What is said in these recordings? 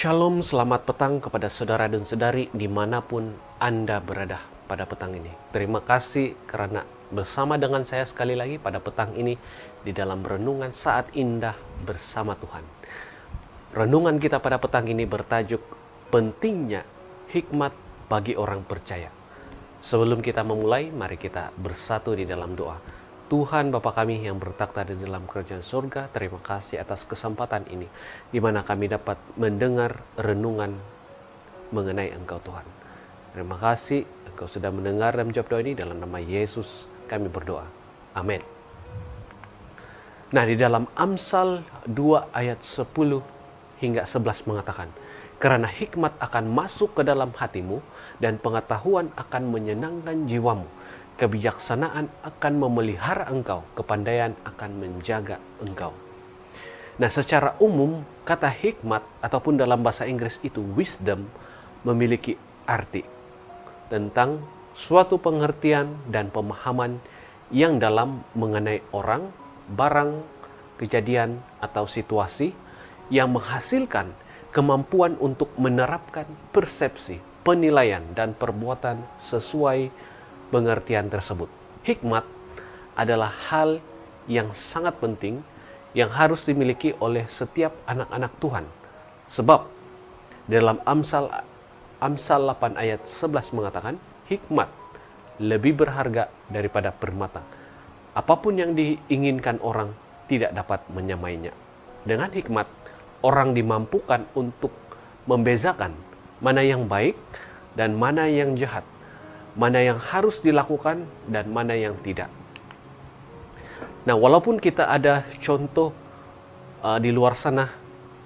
Shalom, selamat petang kepada saudara dan saudari dimanapun Anda berada pada petang ini. Terima kasih karena bersama dengan saya sekali lagi pada petang ini di dalam renungan saat indah bersama Tuhan. Renungan kita pada petang ini bertajuk pentingnya hikmat bagi orang percaya. Sebelum kita memulai, mari kita bersatu di dalam doa. Tuhan Bapa kami yang bertakhta di dalam kerajaan surga, terima kasih atas kesempatan ini, di mana kami dapat mendengar renungan mengenai Engkau Tuhan. Terima kasih Engkau sudah mendengar dan menjawab doa ini, dalam nama Yesus kami berdoa. Amin. Nah, di dalam Amsal 2 ayat 10 hingga 11 mengatakan, karena hikmat akan masuk ke dalam hatimu dan pengetahuan akan menyenangkan jiwamu. Kebijaksanaan akan memelihara engkau, kepandaian akan menjaga engkau. Nah, secara umum kata hikmat ataupun dalam bahasa Inggris itu wisdom memiliki arti tentang suatu pengertian dan pemahaman yang dalam mengenai orang, barang, kejadian atau situasi yang menghasilkan kemampuan untuk menerapkan persepsi, penilaian dan perbuatan sesuai pengertian tersebut. Hikmat adalah hal yang sangat penting yang harus dimiliki oleh setiap anak-anak Tuhan. Sebab dalam Amsal 8 ayat 11 mengatakan, hikmat lebih berharga daripada permata. Apapun yang diinginkan orang tidak dapat menyamainya. Dengan hikmat, orang dimampukan untuk membezakan mana yang baik dan mana yang jahat, mana yang harus dilakukan dan mana yang tidak. Nah, walaupun kita ada contoh di luar sana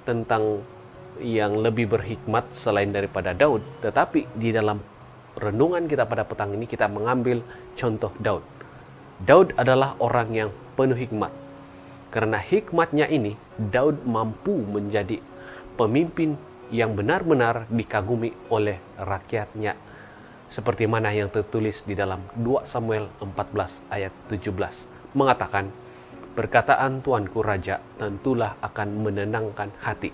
tentang yang lebih berhikmat selain daripada Daud, tetapi di dalam renungan kita pada petang ini kita mengambil contoh Daud. Daud adalah orang yang penuh hikmat. Karena hikmatnya ini, Daud mampu menjadi pemimpin yang benar-benar dikagumi oleh rakyatnya, seperti mana yang tertulis di dalam 2 Samuel 14 ayat 17 mengatakan, perkataan Tuanku Raja tentulah akan menenangkan hati,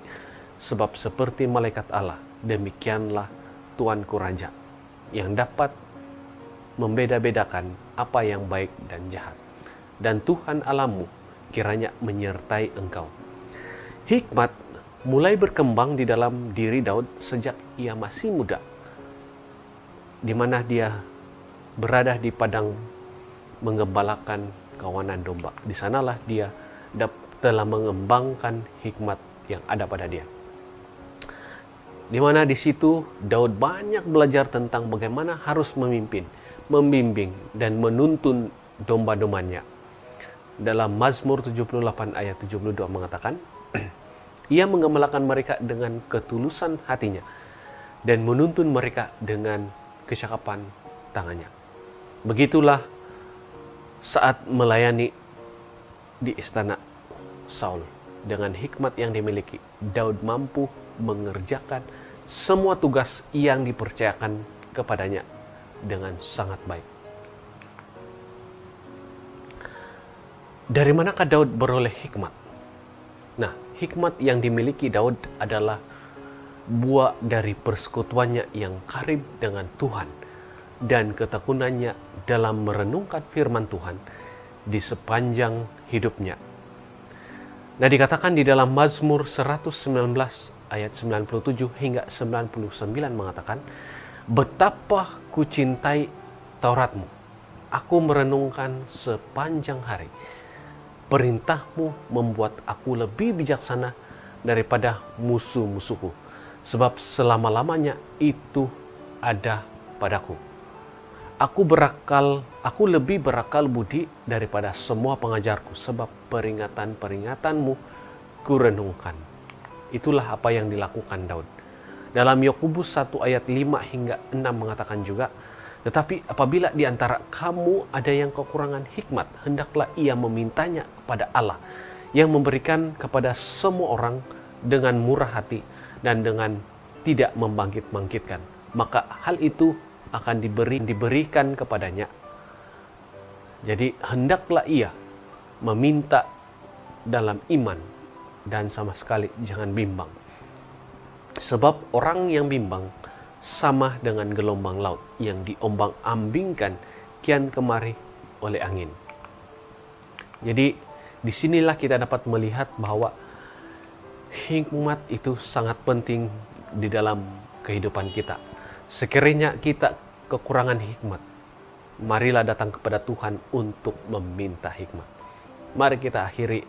sebab seperti malaikat Allah demikianlah Tuanku Raja, yang dapat membeda-bedakan apa yang baik dan jahat. Dan Tuhan Allahmu kiranya menyertai engkau. Hikmat mulai berkembang di dalam diri Daud sejak ia masih muda, di mana dia berada di padang menggembalakan kawanan domba. Di sanalah dia telah mengembangkan hikmat yang ada pada dia. Di mana di situ Daud banyak belajar tentang bagaimana harus memimpin, membimbing dan menuntun domba-dombanya. Dalam Mazmur 78 ayat 72 mengatakan, ia menggembalakan mereka dengan ketulusan hatinya dan menuntun mereka dengan kecakapan tangannya. Begitulah saat melayani di istana Saul. Dengan hikmat yang dimiliki, Daud mampu mengerjakan semua tugas yang dipercayakan kepadanya dengan sangat baik. Dari manakah Daud beroleh hikmat? Nah, hikmat yang dimiliki Daud adalah buah dari persekutuannya yang karib dengan Tuhan dan ketekunannya dalam merenungkan firman Tuhan di sepanjang hidupnya. Nah, dikatakan di dalam Mazmur 119 ayat 97 hingga 99 mengatakan, betapa ku cintai Tauratmu, aku merenungkan sepanjang hari. Perintahmu membuat aku lebih bijaksana daripada musuh-musuhku, sebab selama-lamanya itu ada padaku. Aku lebih berakal budi daripada semua pengajarku, sebab peringatan-peringatanmu kurenungkan. Itulah apa yang dilakukan Daud. Dalam Yakobus 1 ayat 5 hingga 6 mengatakan juga, tetapi apabila di antara kamu ada yang kekurangan hikmat, hendaklah ia memintanya kepada Allah, yang memberikan kepada semua orang dengan murah hati dan dengan tidak membangkit-bangkitkan. Maka hal itu akan diberikan kepadanya. Jadi hendaklah ia meminta dalam iman dan sama sekali jangan bimbang. Sebab orang yang bimbang sama dengan gelombang laut yang diombang-ambingkan kian kemari oleh angin. Jadi disinilah kita dapat melihat bahwa hikmat itu sangat penting di dalam kehidupan kita. Sekiranya kita kekurangan hikmat, marilah datang kepada Tuhan untuk meminta hikmat. Mari kita akhiri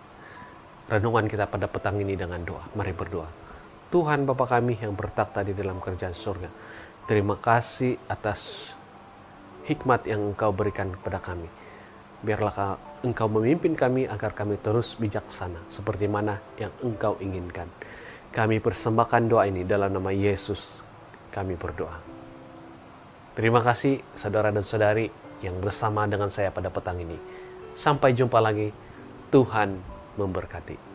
renungan kita pada petang ini dengan doa. Mari berdoa. Tuhan Bapa kami yang bertakhta di dalam kerajaan surga, terima kasih atas hikmat yang Engkau berikan kepada kami. Biarlah Engkau memimpin kami agar kami terus bijaksana seperti mana yang Engkau inginkan. Kami persembahkan doa ini dalam nama Yesus kami berdoa. Terima kasih saudara dan saudari yang bersama dengan saya pada petang ini. Sampai jumpa lagi. Tuhan memberkati.